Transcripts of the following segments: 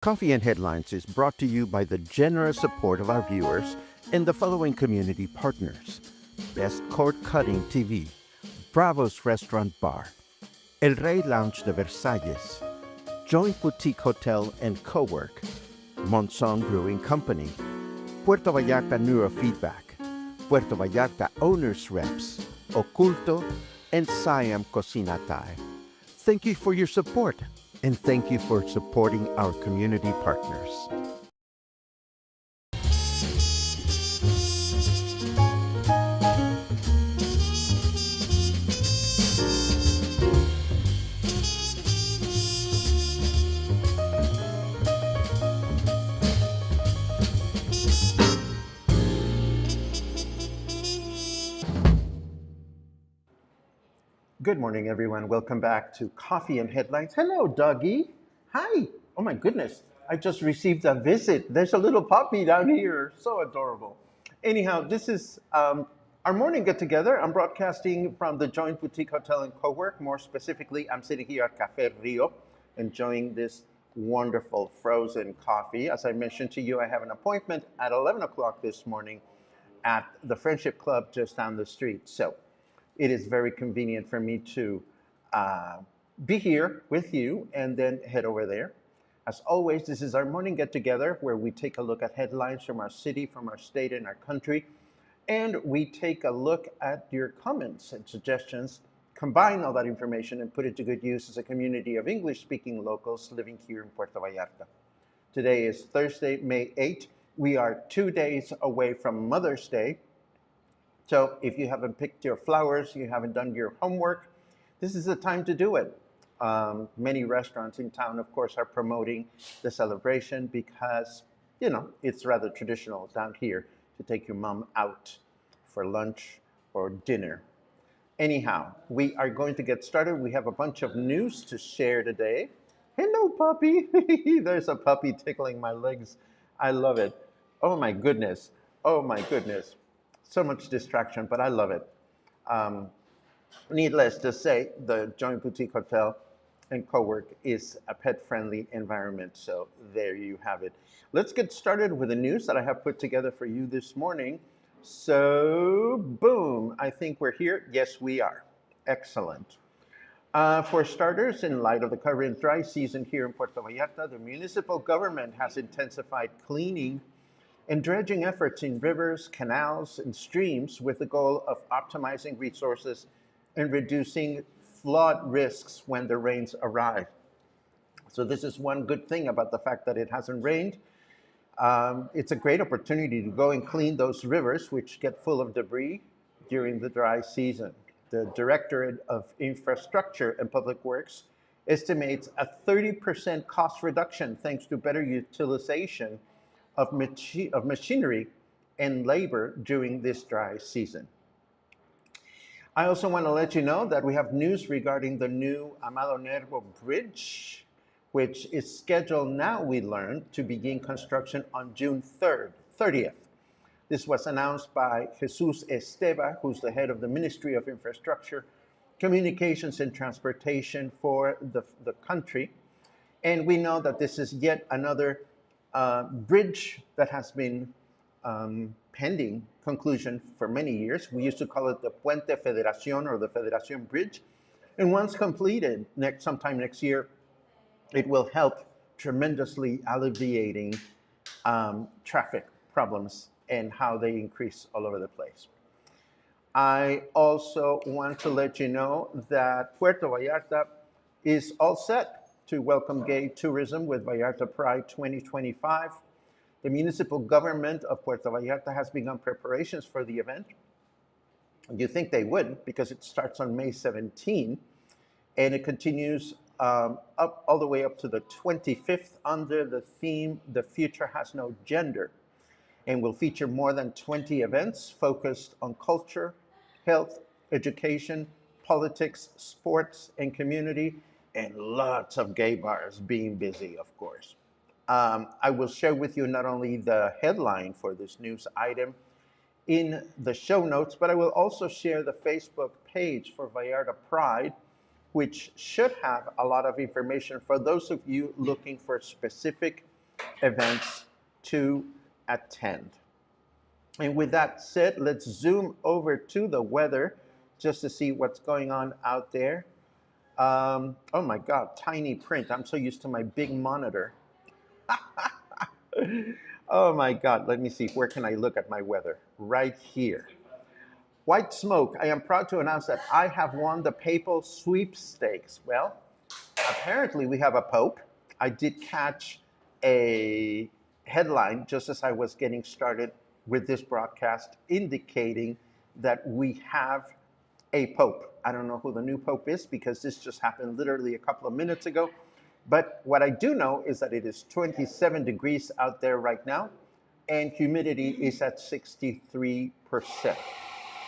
Coffee and Headlines is brought to you by the generous support of our viewers and the following community partners: Best Cord Cutting TV, Bravo's Restaurant Bar, El Rey Lounge de Versalles, Joint Boutique Hotel and Co-work, Monzon Brewing Company, Puerto Vallarta Neurofeedback, Puerto Vallarta Owners Reps, Oculto, and Siam Cocina Thai. Thank you for your support, and thank you for supporting our community partners. Good morning, everyone. Welcome back to Coffee and Headlines. Hello, doggy. Hi. Oh my goodness. I just received a visit. There's a little puppy down here. So adorable. Anyhow, this is our morning get together. I'm broadcasting from the Joint Boutique Hotel and Co-work. More specifically, I'm sitting here at Café Rio, enjoying this wonderful frozen coffee. As I mentioned to you, I have an appointment at 11 o'clock this morning at the Friendship Club just down the street. So it is very convenient for me to be here with you and then head over there. As always, this is our morning get together where we take a look at headlines from our city, from our state, and our country. And we take a look at your comments and suggestions, combine all that information and put it to good use as a community of English-speaking locals living here in Puerto Vallarta. Today is Thursday, May 8th. We are 2 days away from Mother's Day. So if you haven't picked your flowers, you haven't done your homework, this is the time to do it. Many restaurants in town, of course, are promoting the celebration because, you know, it's rather traditional down here to take your mom out for lunch or dinner. Anyhow, we are going to get started. We have a bunch of news to share today. Hello, puppy. There's a puppy tickling my legs. I love it. Oh my goodness. Oh my goodness. So much distraction, but I love it. Needless to say, the Joint Boutique Hotel and Co-work is a pet-friendly environment, so there you have it. Let's get started with the news that I have put together for you this morning. So, boom, I think we're here. Yes, we are. Excellent. For starters, in light of the current dry season here in Puerto Vallarta, the municipal government has intensified cleaning and dredging efforts in rivers, canals, and streams with the goal of optimizing resources and reducing flood risks when the rains arrive. So this is one good thing about the fact that it hasn't rained. It's a great opportunity to go and clean those rivers which get full of debris during the dry season. The Directorate of Infrastructure and Public Works estimates a 30% cost reduction thanks to better utilization of machinery and labor during this dry season. I also want to let you know that we have news regarding the new Amado Nervo Bridge, which is scheduled now, we learned, to begin construction on June 30th. This was announced by Jesus Esteva, who's the head of the Ministry of Infrastructure, Communications and Transportation for the country. And we know that this is yet another bridge that has been pending conclusion for many years. We used to call it the Puente Federación or the Federación Bridge. And once completed, sometime next year, it will help tremendously alleviating traffic problems and how they increase all over the place. I also want to let you know that Puerto Vallarta is all set to welcome gay tourism with Vallarta Pride 2025. The municipal government of Puerto Vallarta has begun preparations for the event. You think they would, because it starts on May 17 and it continues up all the way up to the 25th under the theme, "The Future Has No Gender," and will feature more than 20 events focused on culture, health, education, politics, sports, and community, and lots of gay bars being busy, of course. I will share with you not only the headline for this news item in the show notes, but I will also share the Facebook page for Vallarta Pride, which should have a lot of information for those of you looking for specific events to attend. And with that said, let's zoom over to the weather just to see what's going on out there. Oh my God, tiny print. I'm so used to my big monitor. Oh my God, let me see. Where can I look at my weather? Right here. White smoke. I am proud to announce that I have won the papal sweepstakes. Well, apparently we have a pope. I did catch a headline just as I was getting started with this broadcast indicating that we have a pope. I don't know who the new pope is because this just happened literally a couple of minutes ago. But what I do know is that it is 27 degrees out there right now and humidity is at 63%.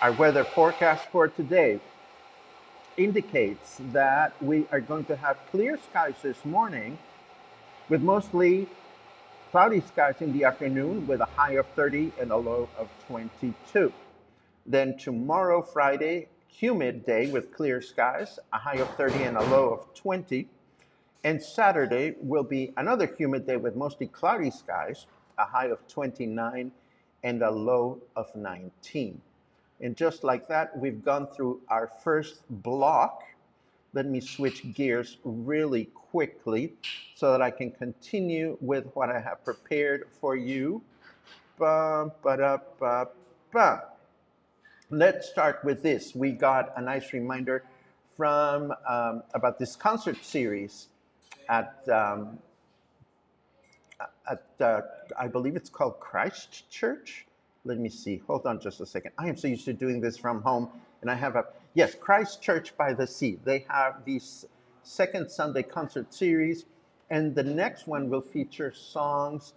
Our weather forecast for today indicates that we are going to have clear skies this morning with mostly cloudy skies in the afternoon with a high of 30 and a low of 22. Then tomorrow, Friday, humid day with clear skies, a high of 30 and a low of 20. And Saturday will be another humid day with mostly cloudy skies, a high of 29 and a low of 19. And just like that, we've gone through our first block. Let me switch gears really quickly so that I can continue with what I have prepared for you. Ba, ba, da, ba, ba. Let's start with this. We got a nice reminder from about this concert series at I believe it's called Christchurch. Let me see. Hold on just a second. I am so used to doing this from home, and I have a yes, Christchurch by the Sea. They have these second Sunday concert series, and the next one will feature songs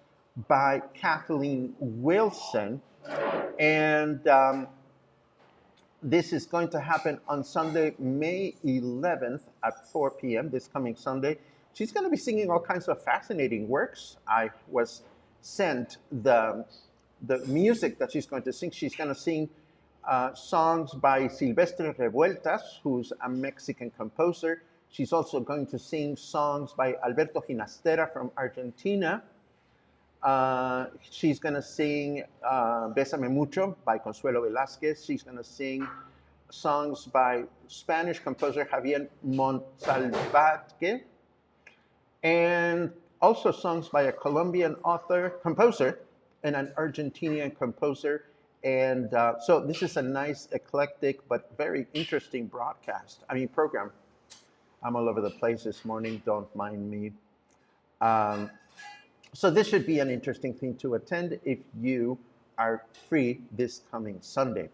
by Kathleen Wilson, and this is going to happen on Sunday, May 11th at 4 p.m. this coming Sunday. She's going to be singing all kinds of fascinating works. I was sent the music that she's going to sing. She's going to sing songs by Silvestre Revueltas, who's a Mexican composer. She's also going to sing songs by Alberto Ginastera from Argentina. She's going to sing Bésame Mucho by Consuelo Velázquez. She's going to sing songs by Spanish composer Javier Monsalvatge, and also songs by a Colombian composer, and an Argentinian composer. And so this is a nice, eclectic, but very interesting program. I'm all over the place this morning, don't mind me. So this should be an interesting thing to attend if you are free this coming Sunday.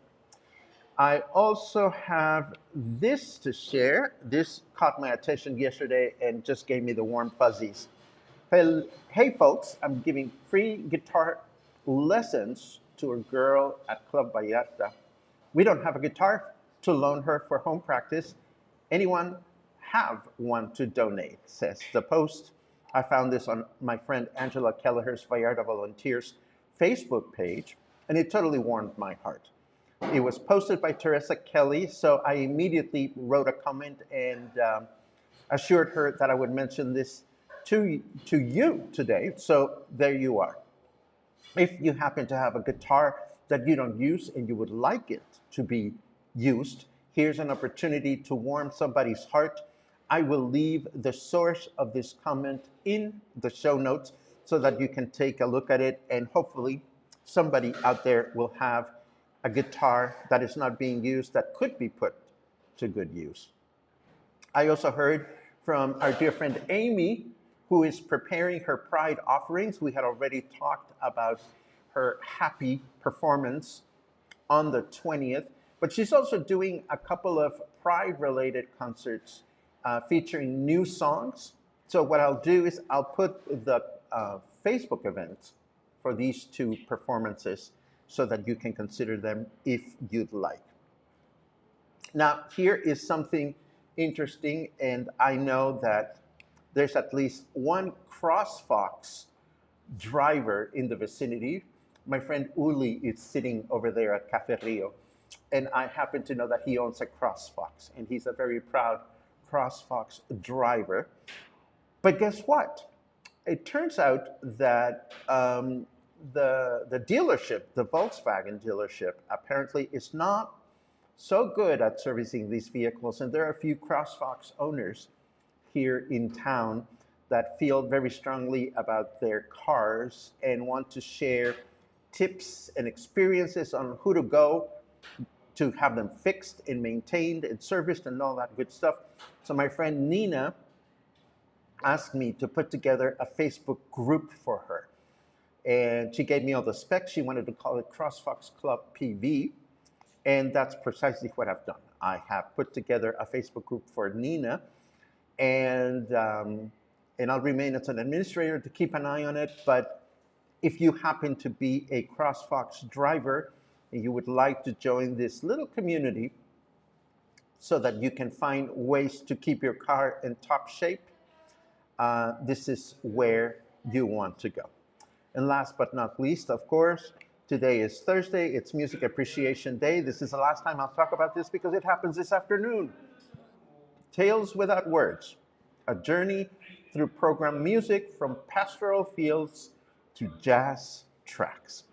I also have this to share. This caught my attention yesterday and just gave me the warm fuzzies. Well, hey folks, I'm giving free guitar lessons to a girl at Club Vallarta. We don't have a guitar to loan her for home practice. Anyone have one to donate, says the post. I found this on my friend Angela Kelleher's Vallarta Volunteers Facebook page, and it totally warmed my heart. It was posted by Teresa Kelly, so I immediately wrote a comment and assured her that I would mention this to you today. So there you are. If you happen to have a guitar that you don't use and you would like it to be used, here's an opportunity to warm somebody's heart. I will leave the source of this comment in the show notes so that you can take a look at it, and hopefully somebody out there will have a guitar that is not being used that could be put to good use. I also heard from our dear friend Amy, who is preparing her Pride offerings. We had already talked about her happy performance on the 20th, but she's also doing a couple of Pride-related concerts featuring new songs. So what I'll do is I'll put the Facebook events for these two performances so that you can consider them if you'd like. Now, here is something interesting, and I know that there's at least one CrossFox driver in the vicinity. My friend Uli is sitting over there at Cafe Rio, and I happen to know that he owns a CrossFox, and he's a very proud CrossFox driver. But guess what? it turns out that the dealership, the Volkswagen dealership, apparently is not so good at servicing these vehicles, and there are a few CrossFox owners here in town that feel very strongly about their cars and want to share tips and experiences on who to go to have them fixed and maintained and serviced and all that good stuff. So my friend Nina asked me to put together a Facebook group for her. And she gave me all the specs. She wanted to call it CrossFox Club PV. And that's precisely what I've done. I have put together a Facebook group for Nina, and I'll remain as an administrator to keep an eye on it. But if you happen to be a CrossFox driver and you would like to join this little community so that you can find ways to keep your car in top shape, this is where you want to go. And last but not least, of course, today is Thursday. It's Music Appreciation Day. This is the last time I'll talk about this because it happens this afternoon. Tales Without Words, a journey through program music from pastoral fields to jazz tracks.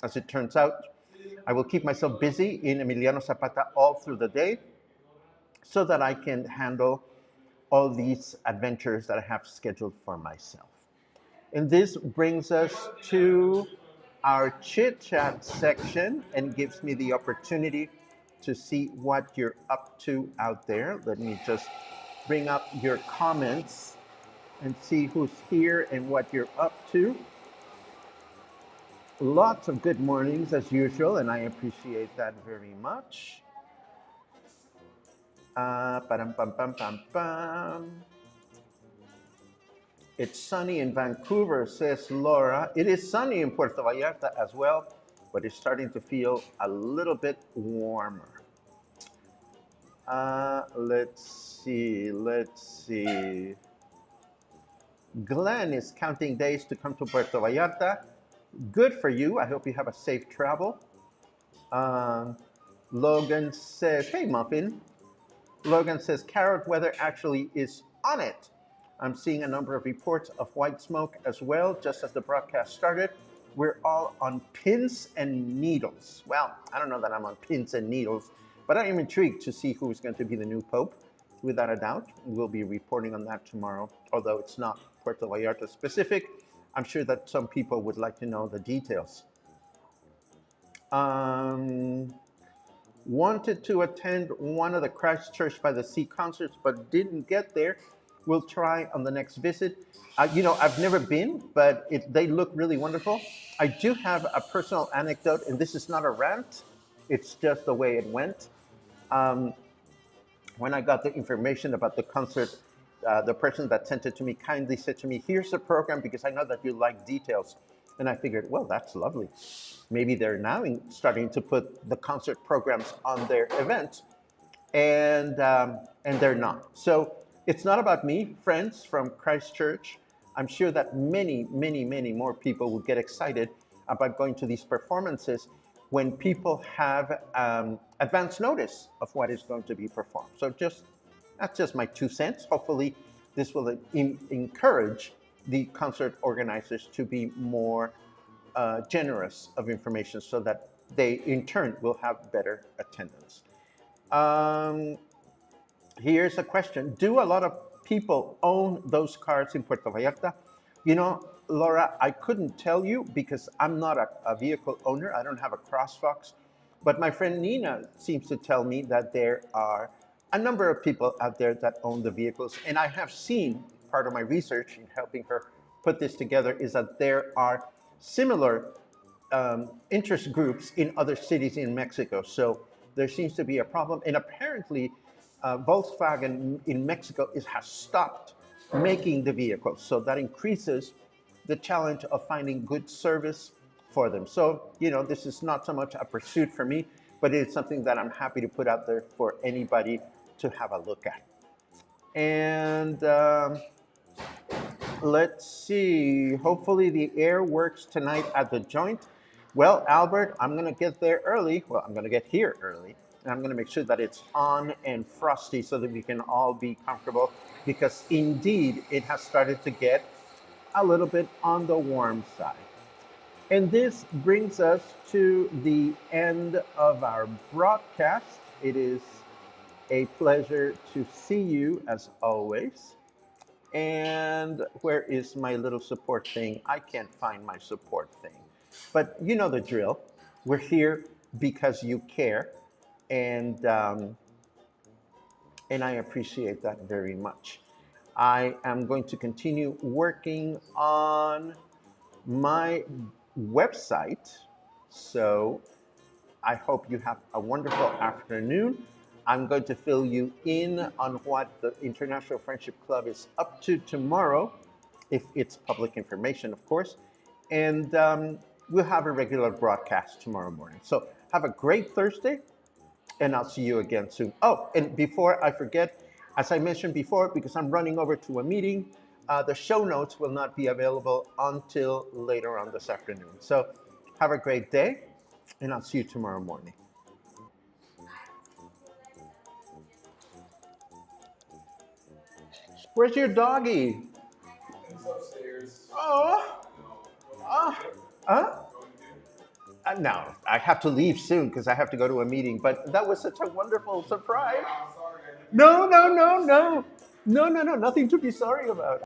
As it turns out, I will keep myself busy in Emiliano Zapata all through the day so that I can handle all these adventures that I have scheduled for myself. And this brings us to our chit-chat section and gives me the opportunity to see what you're up to out there. Let me just bring up your comments and see who's here and what you're up to. Lots of good mornings as usual, and I appreciate that very much. It's sunny in Vancouver, says Laura. It is sunny in Puerto Vallarta as well, but it's starting to feel a little bit warmer. Let's see. Glenn is counting days to come to Puerto Vallarta. Good for you. I hope you have a safe travel. Logan says, hey, Muffin. Logan says, carrot weather actually is on it. I'm seeing a number of reports of white smoke as well, just as the broadcast started. We're all on pins and needles. Well, I don't know that I'm on pins and needles, but I am intrigued to see who is going to be the new pope. Without a doubt, we'll be reporting on that tomorrow, although it's not Puerto Vallarta specific. I'm sure that some people would like to know the details. Wanted to attend one of the Christchurch by the Sea concerts, but didn't get there. We'll try on the next visit. I've never been, but they look really wonderful. I do have a personal anecdote, and this is not a rant. It's just the way it went. When I got the information about the concert, the person that sent it to me kindly said to me, here's the program because I know that you like details. And I figured, well, that's lovely. Maybe they're now starting to put the concert programs on their events, and they're not. So it's not about me, friends from Christchurch. I'm sure that many, many, many more people will get excited about going to these performances when people have advance notice of what is going to be performed. So that's just my 2 cents. Hopefully this will encourage the concert organizers to be more generous of information so that they in turn will have better attendance. Here's a question. Do a lot of people own those cars in Puerto Vallarta? Laura, I couldn't tell you because I'm not a vehicle owner. I don't have a CrossFox. But my friend Nina seems to tell me that there are a number of people out there that own the vehicles. And I have seen, part of my research in helping her put this together, is that there are similar interest groups in other cities in Mexico. So there seems to be a problem. And apparently, Volkswagen in Mexico has stopped making the vehicles. So that increases the challenge of finding good service for them. So, this is not so much a pursuit for me, but it's something that I'm happy to put out there for anybody to have a look at. And let's see, hopefully the air works tonight at the joint. Well, Albert, I'm going to get there early. Well, I'm going to get here early. And I'm going to make sure that it's on and frosty so that we can all be comfortable, because indeed it has started to get a little bit on the warm side. And this brings us to the end of our broadcast. It is a pleasure to see you as always. And where is my little support thing? I can't find my support thing. But you know the drill. We're here because you care. And, um, and I appreciate that very much. I am going to continue working on my website. So I hope you have a wonderful afternoon. I'm going to fill you in on what the International Friendship Club is up to tomorrow, if it's public information, of course. And we'll have a regular broadcast tomorrow morning. So have a great Thursday, and I'll see you again soon. Oh, and before I forget, as I mentioned before, because I'm running over to a meeting, the show notes will not be available until later on this afternoon. So have a great day, and I'll see you tomorrow morning. Where's your doggy? He's upstairs. Oh, oh, huh? No, I have to leave soon because I have to go to a meeting. But that was such a wonderful surprise. I'm sorry. No, no, no, no. No, no, no. Nothing to be sorry about.